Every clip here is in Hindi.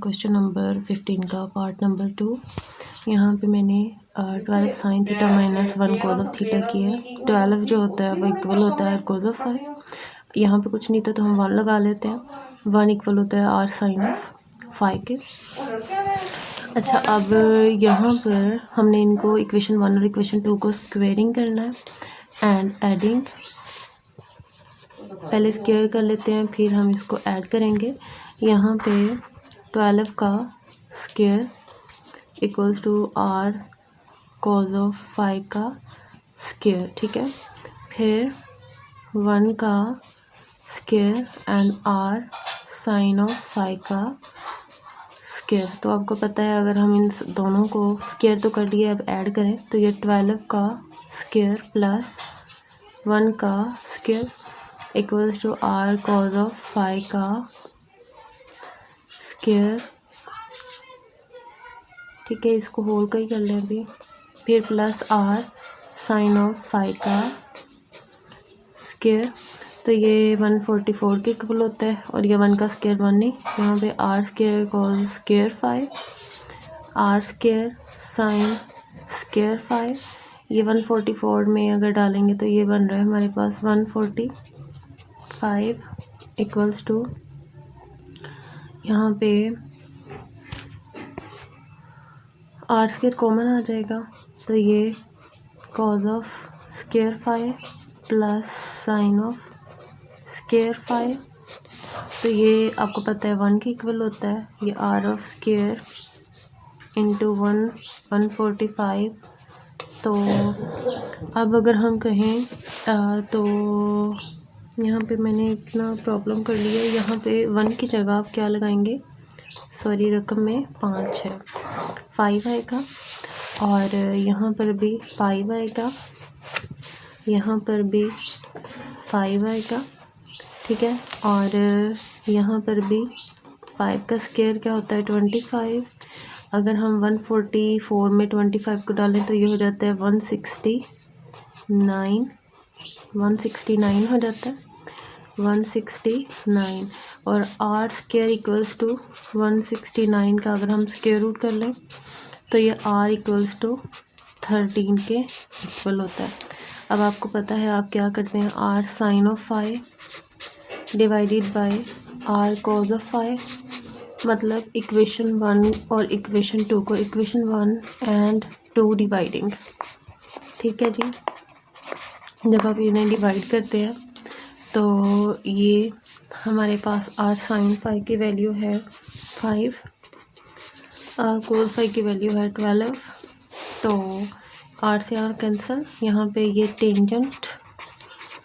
क्वेश्चन नंबर 15 का पार्ट नंबर 2। यहाँ पे मैंने 12 sign theta minus 1 cos of theta किया है। 12 जो होता है वो इक्वल होता है कोस ऑफ 5। यहाँ पे कुछ नहीं था तो हम 1 लगा लेते हैं। 1 इक्वल होता है आर साइन ऑफ 5 के। अच्छा, अब यहाँ पर हमने इनको इक्वेशन 1 और इक्वेशन 2 को स्क्वेयरिंग करना है एंड एडिंग। पहले स्क्वायर कर लेते हैं फिर हम इसको ऐड करेंगे। यहाँ पे 12 का square equals to R cos of 5 का स्क्वायर, ठीक है। फिर 1 का square and R sine of 5 का स्क्वायर। तो आपको पता है अगर हम इन दोनों को स्क्वायर तो कर लिए, अब ऐड करें तो ये 12 का स्क्वायर प्लस 1 का square equals to R cos of 5 का स्क्वायर, ठीक है। इसको होल का ही कर लें अभी। फिर प्लस आर साइन ऑफ 5 का स्क्वायर, तो ये 144 के इक्वल होता है और ये 1 का स्क्वायर 1 नहीं, यहाँ पे R square cos square 5, R square sine square 5। ये 144 में अगर डालेंगे तो ये बन रहा है हमारे पास 145 इक्वल्स टू, यहाँ पे आर स्क्वायर कॉमन आ जाएगा तो ये cos of square 5 plus sine of square 5। तो ये आपको पता है 1 के इक्वल होता है, ये आर ऑफ स्क्वायर इंटू 145। तो अब अगर हम कहें तो यहाँ पे मैंने इतना प्रॉब्लम कर लिया। यहाँ पे 1 की जगह आप क्या लगाएंगे, सॉरी रकम में 5 है, 5 आएगा और यहाँ पर भी 5 आएगा, यहाँ पर भी 5 आएगा, ठीक है। और यहाँ पर भी 5 का स्क्वायर क्या होता है 25। अगर हम 144 में 25 को डालें तो ये हो जाता है 169 हो जाता है 169। और आर स्क्वायर इक्वल्स टू 169 का अगर हम स्क्वायर रूट कर लें तो ये आर इक्वल्स टू 13 के इक्वल होता है। अब आपको पता है आप क्या करते हैं, R sine of 5 divided by R cos of 5, मतलब इक्वेशन 1 और इक्वेशन 2 को इक्वेशन 1 एंड 2 डिवाइडिंग, ठीक है जी। जब आप इन्हें डिवाइड करते हैं तो ये हमारे पास आर साइन 5 की वैल्यू है 5, आर कोस 5 की वैल्यू है 12। तो आर से आर कैंसिल, यहाँ पे ये टेंजेंट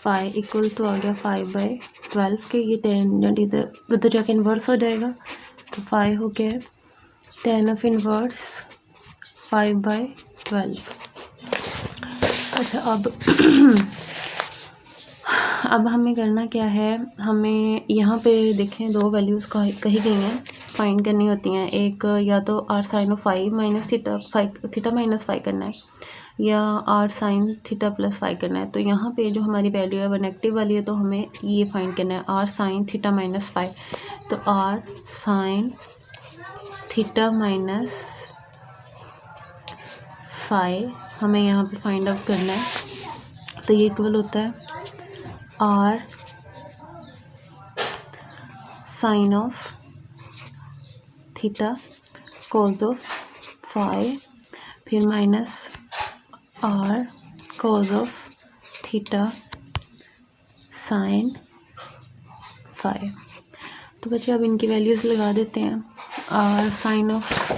5 इक्वल टू आ गया 5/12 के। ये टेंजेंट इधर जाके इन्वर्स हो जाएगा तो 5 हो गया है tan ऑफ इन्वर्स 5/12। अच्छा, अब हमें करना क्या है, हमें यहाँ पे देखें 2 वैल्यूज़ कही गई हैं, फाइंड करनी होती हैं। एक या तो R sine of 5 minus theta minus 5 करना है या आर साइन थीटा प्लस 5 करना है। तो यहाँ पे जो हमारी वैल्यू है वो नेगेटिव वाली है, तो हमें ये फाइंड करना है आर साइन थीटा माइनस 5। तो आर साइन थीटा माइनस 5 हमें यहाँ पे फाइंड आउट करना है। तो ये इक्वल होता है R sine of theta cos of 5 फिर minus R cos of theta sine 5। तो बच्चे अब इनकी वैल्यूज़ लगा देते हैं। आर साइन ऑफ,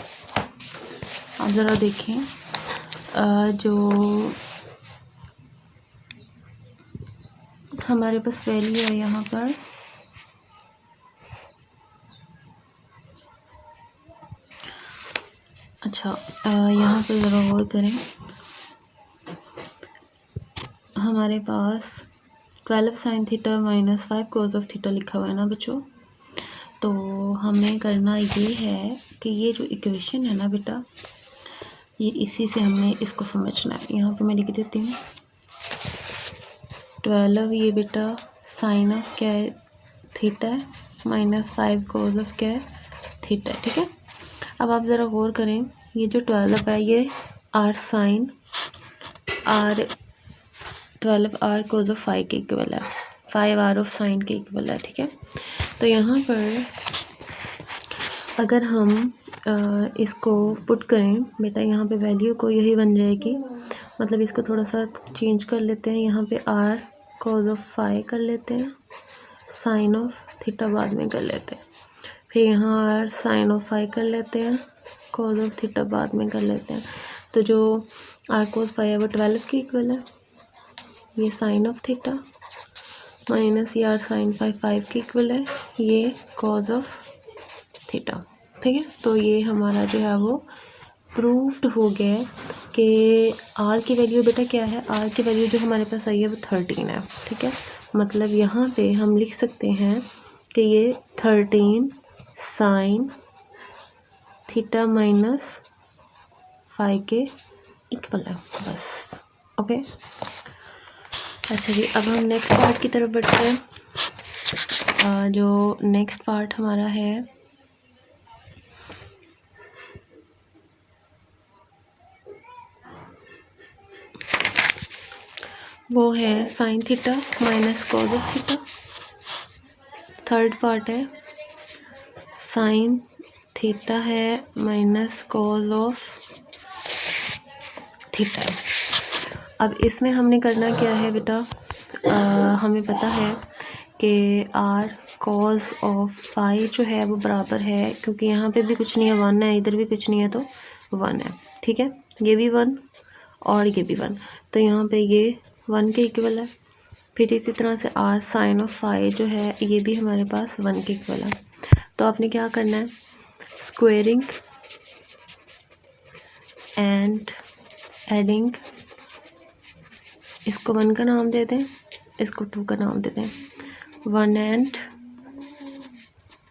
आप ज़रा देखें जो हमारे पास वैल्यू है यहाँ पर, अच्छा यहाँ पे ज़रा गौर करें, हमारे पास 12 sign theta minus 5 cos of theta लिखा हुआ है ना बच्चों। तो हमें करना ये है कि ये जो इक्वेशन है ना बेटा, ये इसी से हमने इसको समझना है। यहाँ पे मैं लिख देती हूँ 12, ये बेटा साइन ऑफ क्या है थीटा है, माइनस 5 कोस ऑफ क्या है थीटा, ठीक है। अब आप ज़रा गौर करें, ये जो 12 है ये R sine R 12 R cos of five के इक्वल है, 5 आर ऑफ साइन के इक्वल है, ठीक है। तो यहाँ पर अगर हम इसको पुट करें बेटा, यहाँ पे वैल्यू को यही बन जाएगी, मतलब इसको थोड़ा सा चेंज कर लेते हैं, यहाँ पे आर कोस ऑफ फाइव कर लेते हैं, साइन ऑफ थीटा बाद में कर लेते हैं, फिर यहाँ आर साइन ऑफ फाइव कर लेते हैं, कोस ऑफ थीटा बाद में कर लेते हैं। तो जो आर कोस फाइव है वो 12 के इक्वल है, ये साइन ऑफ थीटा माइनस ये आर साइन फाइव 5 के इक्वल है, ये कॉज ऑफ थीटा, ठीक है। तो ये हमारा जो है वो प्रूव्ड हो गया है कि आर की वैल्यू बेटा क्या है, आर की वैल्यू जो हमारे पास आई है वो 13 है, ठीक है। मतलब यहाँ पे हम लिख सकते हैं कि ये 13 साइन थीटा माइनस 5 के इक्वल है, बस, ओके। अच्छा जी, अब हम नेक्स्ट पार्ट की तरफ बढ़ते हैं। जो नेक्स्ट पार्ट हमारा है वो है sign theta minus cos of theta. Third part है साइन थीटा है माइनस कॉस ऑफ थीटा। अब इसमें हमने करना क्या है बेटा, हमें पता है कि आर कॉस ऑफ फाइव जो है वो बराबर है, क्योंकि यहाँ पे भी कुछ नहीं है, 1 है, इधर भी कुछ नहीं है तो 1 है, ठीक है। ये भी 1 और ये भी 1, तो यहाँ पे ये 1 के इक्वल है। फिर इसी तरह से आर साइन ऑफ फाइव जो है ये भी हमारे पास 1 के इक्वल है। तो आपने क्या करना है, स्क्वेयरिंग एंड एडिंग, इसको 1 का नाम दे दें, इसको 2 का नाम दे दें, 1 and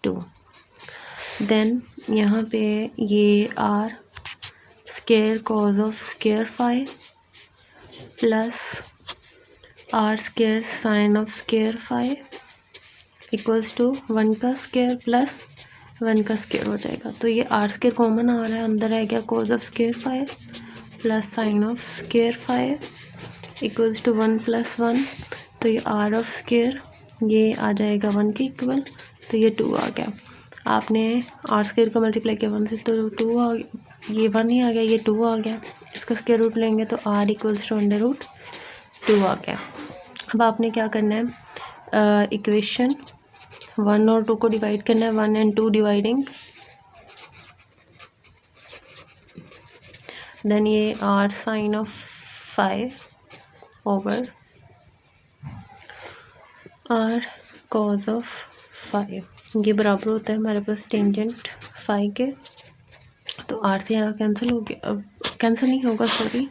2। देन यहाँ पे ये R square cos of square five plus R square sine of square five equals to 1 का स्क्वायर प्लस 1 का स्क्वायर हो जाएगा। तो ये आर स्क्वायर कॉमन आ रहा है, अंदर है क्या, cos of square five plus sine of square five equals to 1 + 1। तो ये आर ऑफ स्क्वायर ये आ जाएगा 1 के इक्वल, तो ये 2 आ गया। आपने आर स्क्वायर को मल्टीप्लाई किया 1 से तो 2 आ गया, ये 1 ही आ गया, ये 2 आ गया। इसका स्क्वायर रूट लेंगे तो आर इक्वल्स टू √2 आ गया। अब आपने क्या करना है, इक्वेशन 1 और 2 को डिवाइड करना है, 1 and 2 डिवाइडिंग, देन ये R sine of five over R cos of five, ये बराबर होता है हमारे पास टेंजेंट फाइव के। तो आर से यहाँ कैंसिल हो गया, अब कैंसिल नहीं होगा, sorry,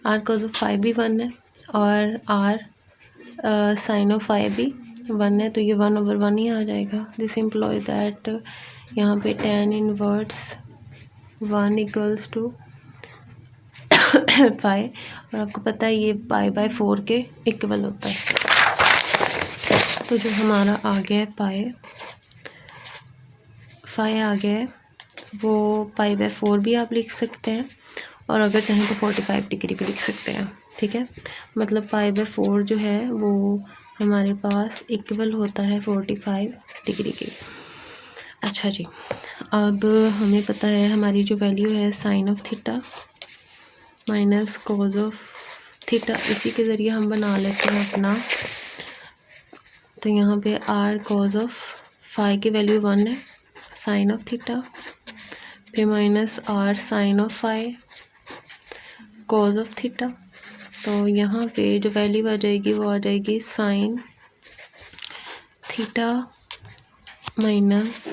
R cos of five भी 1 है और आर साइन ऑफ फाइव भी 1 है, तो ये 1/1 ही आ जाएगा। दिस इम्प्लॉयज दैट यहाँ पे tan इनवर्स 1 इक्वल्स टू पाई, और आपको पता है ये π/4 के इक्वल होता है। तो जो हमारा आ गया है पाई आ गया है, वो π/4 भी आप लिख सकते हैं, और अगर चाहें तो 45 डिग्री भी लिख सकते हैं, ठीक है। मतलब π/4 जो है वो हमारे पास इक्वल होता है 45 डिग्री की। अच्छा जी, अब हमें पता है हमारी जो वैल्यू है sine of theta minus cos of theta, इसी के ज़रिए हम बना लेते हैं अपना। तो यहाँ पे आर कॉस ऑफ फाइव की वैल्यू 1 है, साइन ऑफ थीटा, फिर minus R sine of five cos of theta. तो यहाँ पे जो वैल्यू आ जाएगी वो आ जाएगी साइन थीटा माइनस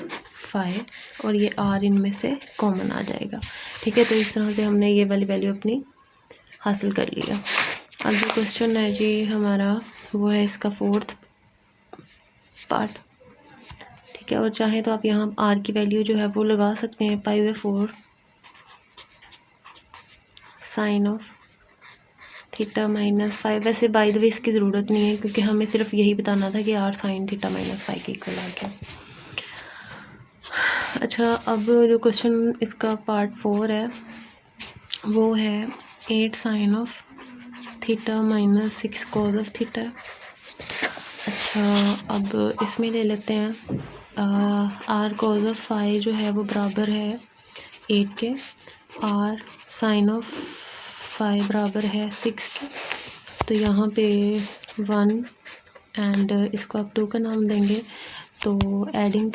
5, और ये आर इनमें से कॉमन आ जाएगा, ठीक है। तो इस तरह से हमने ये वाली वैल्यू अपनी हासिल कर लिया। अब जो क्वेश्चन है जी हमारा वो है इसका 4th पार्ट, ठीक है। और चाहे तो आप यहाँ आर की वैल्यू जो है वो लगा सकते हैं, π/4 साइन ऑफ थीटा माइनस 5। वैसे बाय द वे इसकी ज़रूरत नहीं है, क्योंकि हमें सिर्फ यही बताना था कि आर साइन थीटा माइनस 5 के इक्वल आ गया। अच्छा, अब जो क्वेश्चन इसका पार्ट 4 है वो है 8 sine of theta minus 6 cos of theta. अच्छा, अब इसमें ले लेते हैं आर कॉस ऑफ फाई जो है वो बराबर है 8 के, आर साइन ऑफ फाई बराबर है 6 के। तो यहाँ पे 1 एंड इसको आप 2 का नाम देंगे, तो एडिंग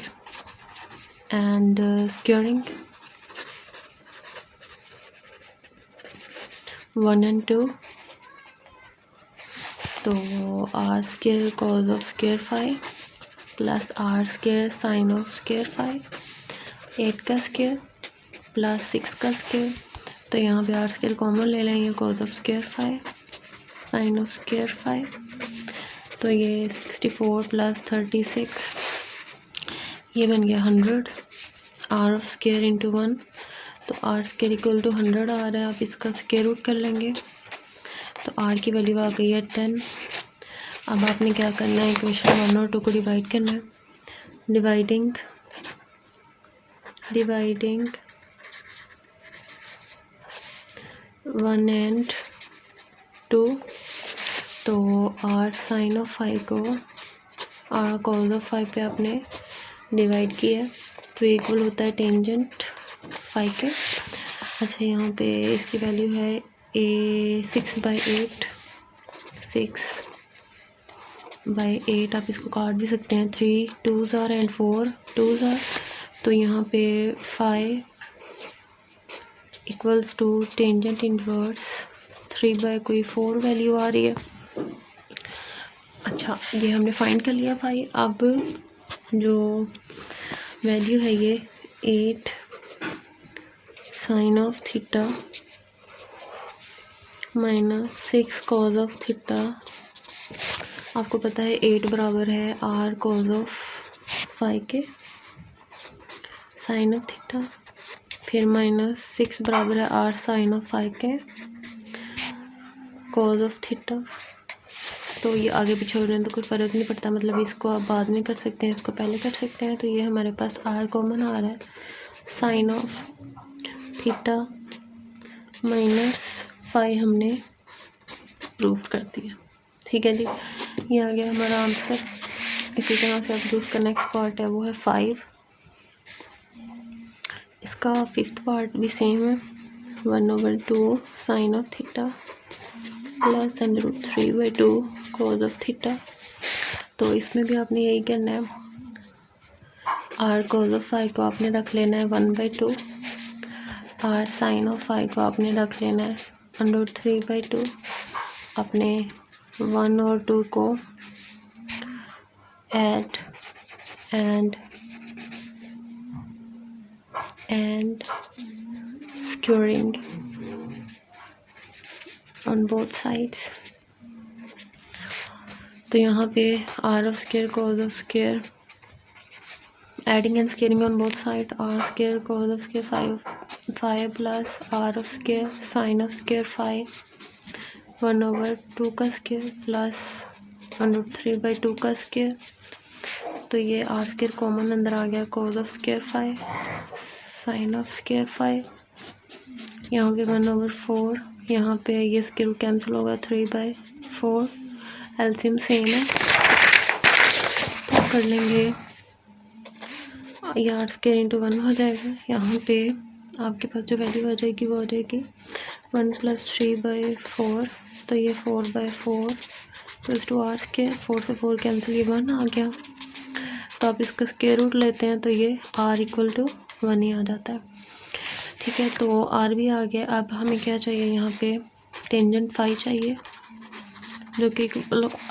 एंड स्क्वेयरिंग 1 and 2, तो R square cos of square phi plus R square sine of square phi, 8 का स्क्वेयर प्लस 6 का स्क्वेयर। तो यहाँ पे आर स्क्वेयर कॉमन ले लेंगे, cos of square phi sine of square phi, तो ये 64 प्लस 36 ये बन गया 100। आर ऑफ स्क्वेयर इंटू 1, तो आर स्क्वेयर इक्वल टू 100 आ रहा है। आप इसका स्क्वेयर रूट कर लेंगे, तो आर की वैल्यू आ गई है 10। अब आपने क्या करना है, इक्वेशन 1 और 2 को डिवाइड करना है। डिवाइडिंग 1 and 2, तो आर साइन ऑफ फाई को आर कॉस ऑफ फाई पे आपने डिवाइड किया, तो इक्वल होता है टेंजेंट फाई के। अच्छा, यहाँ पे इसकी वैल्यू है 6/8, 6/8। आप इसको काट भी सकते हैं, 3 2s are and 4 2s are, तो यहाँ पे 5 equals to tangent inverse 3/4 value आ रही है। अच्छा, ये हमने फाइंड कर लिया भाई। अब जो वैल्यू है ये 8 sine of theta minus 6 cos of theta, आपको पता है 8 बराबर है आर कॉस ऑफ फाई के साइन ऑफ थीटा, फिर माइनस 6 बराबर है आर साइन ऑफ फाई के कॉस ऑफ थीटा। तो ये आगे पीछे हो रहे हैं तो कोई फ़र्क नहीं पड़ता, मतलब इसको आप बाद में कर सकते हैं, इसको पहले कर सकते हैं। तो ये हमारे पास आर कॉमन आ रहा है, sine of theta minus phi हमने प्रूफ कर दिया। ठीक है जी, ये आ गया हमारा आंसर। इसी तरह से अब दूसरा नेक्स्ट पार्ट है वो है 5। इसका 5th पार्ट भी सेम है, 1/2 sine of theta plus √3/2 cos of theta. तो इसमें भी आपने यही करना है, आर कॉस ऑफ फाई को आपने रख लेना है 1/2, आर साइन ऑफ फाई को आपने रख लेना है √3/2। अपने 1 और 2 को add and squaring on both sides. तो यहाँ पे R of square cos of square adding and squaring on both side, R square cos of square 5 plus R of square sine of square 5 1/2 का स्क्वेयर प्लस √3/2 का स्क्वेयर। तो ये आर स्क्वेयर कॉमन अंदर आ गया, cos of square 5 sine of square 5, यहाँ पे 1/4, यहाँ पे ये स्क्वेयर कैंसिल होगा 3/4, एलसीएम सेम है तो कर लेंगे, ये आर स्क्वेयर इंटू 1 हो जाएगा। यहाँ पे आपके पास जो वैल्यू आ जाएगी वो आ जाएगी 1 + 3/4, तो ये 4/4 प्लस 2 आर स्क्वेयर, 4 से 4 कैंसिल, ये 1 आ गया। तो आप इसका स्क्वेयर रूट लेते हैं तो ये आर इक्वल टू 1 ही आ जाता है। ठीक है, तो आर भी आ गया। अब हमें क्या चाहिए, यहाँ पे टेंजेंट फाई चाहिए, जो कि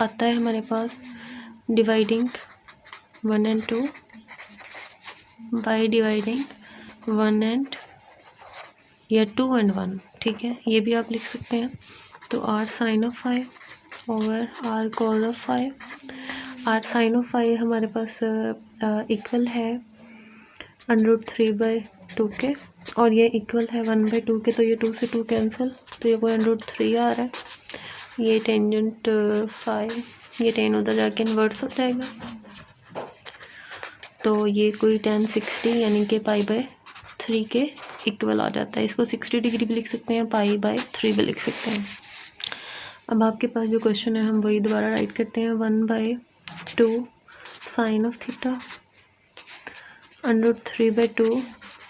आता है हमारे पास dividing 1 and 2 by dividing 1 and या 2 and 1। ठीक है, ये भी आप लिख सकते हैं। तो R sine of phi over R cos of phi, R sine of phi हमारे पास इक्वल है √3/2 के, और ये इक्वल है 1/2 के, तो ये 2 से 2 कैंसिल, तो ये कोई √3 आ रहा है। ये टेंजेंट फाई, ये टेन उधर जाके इन्वर्स हो जाएगा, तो ये कोई tan 60 यानी कि π/3 के इक्वल आ जाता है। इसको 60 डिग्री भी लिख सकते हैं, π/3 भी लिख सकते हैं। अब आपके पास जो क्वेश्चन है हम वही दोबारा राइट करते हैं। 1/2 sine of theta √3/2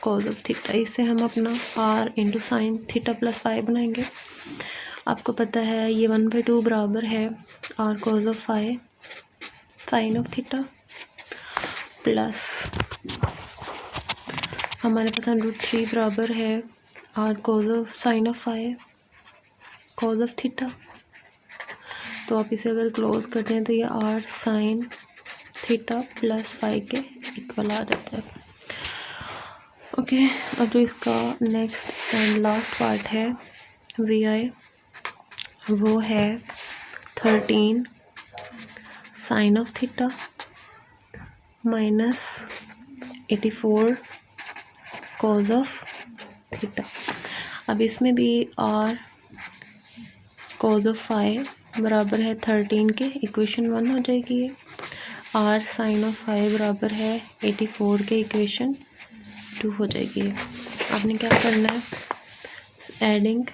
cos of theta. इससे हम अपना r into sine theta plus phi बनाएंगे। आपको पता है ये 1/2 बराबर है r cos of phi sine of theta plus हमारे पास √3 बराबर है r cos of sine of phi cos of theta. तो आप इसे अगर क्लोज करते हैं तो ये r sine theta plus phi के इक्वल आ जाता है। ओके, अब जो इसका नेक्स्ट एंड लास्ट पार्ट है vi, वो है 13 sine of theta minus 84 cos of theta. अब इसमें भी r कॉज ऑफ फाई बराबर है 13 के, इक्वेशन 1 हो जाएगी ये। r साइन ऑफ फाई बराबर है 84 के, इक्वेशन 2 हो जाएगी। आपने क्या करना है, adding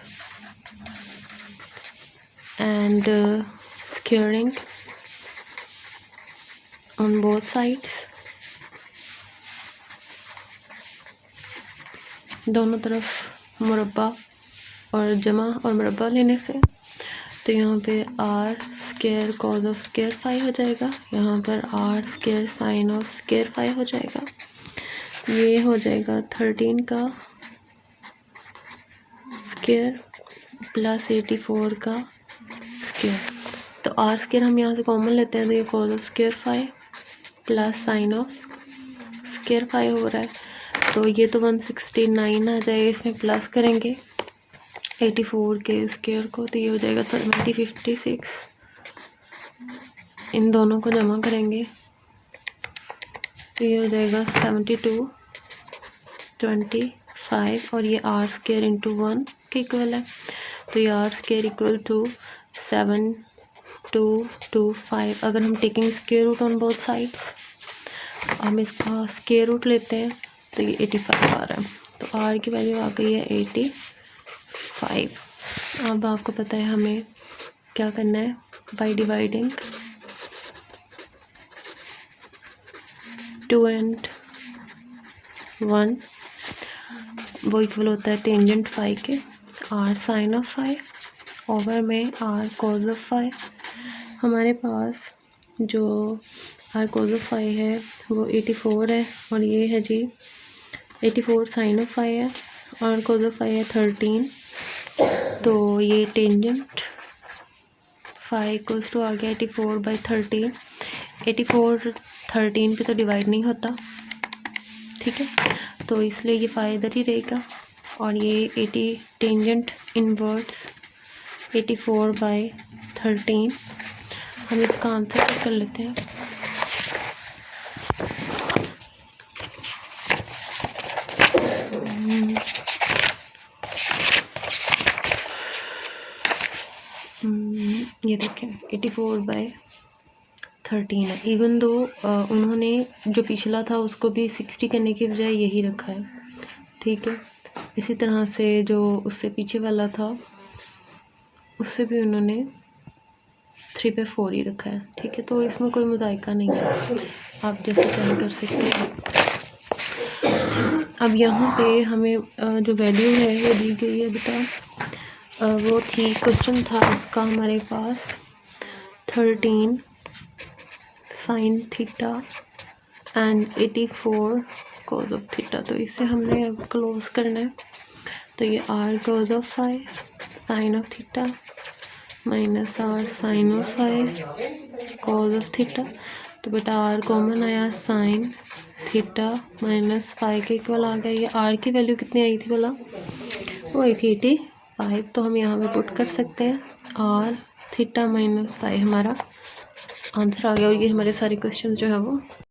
and squaring on both sides, दोनों तरफ मुरब्बा और जमा और मुरब्बा लेने से तो यहाँ पे r square cos of square phi हो जाएगा, यहाँ पर r square sine of square phi हो जाएगा। ये हो जाएगा 13 का स्क्वायर प्लस 84 का स्क्वायर। तो r स्क्वायर हम यहाँ से कॉमन लेते हैं तो ये cos of square phi plus sine of square phi हो रहा है। तो ये तो 169 आ जाएगा, इसमें प्लस करेंगे 84 के स्क्वायर को तो ये हो जाएगा 56। इन दोनों को जमा करेंगे तो ये हो जाएगा 72 25 और ये r स्क्वायर इंटू 1 के इक्वल है। तो ये r स्क्वायर इक्वल टू 7225। अगर हम taking square root on both sides, हम इसका स्क्वायर रूट लेते हैं तो ये 85 आ रहा है। तो r की वैल्यू आ गई है 85। अब आपको पता है हमें क्या करना है, बाय डिवाइडिंग 2 and 1 वो इक्वल होता है टेंजेंट फाई के, r sine of phi over में r कॉज ऑफ फाई। हमारे पास जो r कॉज ऑफ फाई है वो 84 है और ये है जी 84 साइन ऑफ फाई है, r कॉज ऑफ फाई है 13। तो ये टेंजेंट फाई इक्वल्स टू आ गया 84/13। 84 13 पे तो डिवाइड नहीं होता, ठीक है, तो इसलिए ये फाई इधर ही रहेगा और ये 80 टेंजेंट इनवर्स 84/13। हम इसका आंसर चेक कर लेते हैं। ये देखें 84/13 है। इवन दो उन्होंने जो पिछला था उसको भी 60 करने की बजाय यही रखा है, ठीक है। इसी तरह से जो उससे पीछे वाला था उससे भी उन्होंने 3/4 ही रखा है, ठीक है। तो इसमें कोई मुज़ायका नहीं है, आप जैसे चाहे कर सकते हैं। अब यहाँ पे हमें जो वैल्यू है वो दी गई है बेटा, वो थी, क्वेश्चन था इसका हमारे पास 13 sine theta and 84 cos of theta. तो इसे हमने अब क्लोज करना है। तो ये r cos of phi sine of theta minus r sine of phi cos of theta. तो बेटा r कॉमन आया, साइन थीटा माइनस फाई के इक्वल आ गया। ये r की वैल्यू कितनी आई थी बोला, वो आई थी 85। तो हम यहाँ पे पुट कर सकते हैं r थीटा माइनस फाई, हमारा आंसर आ गया। और ये हमारे सारे क्वेश्चन जो है वो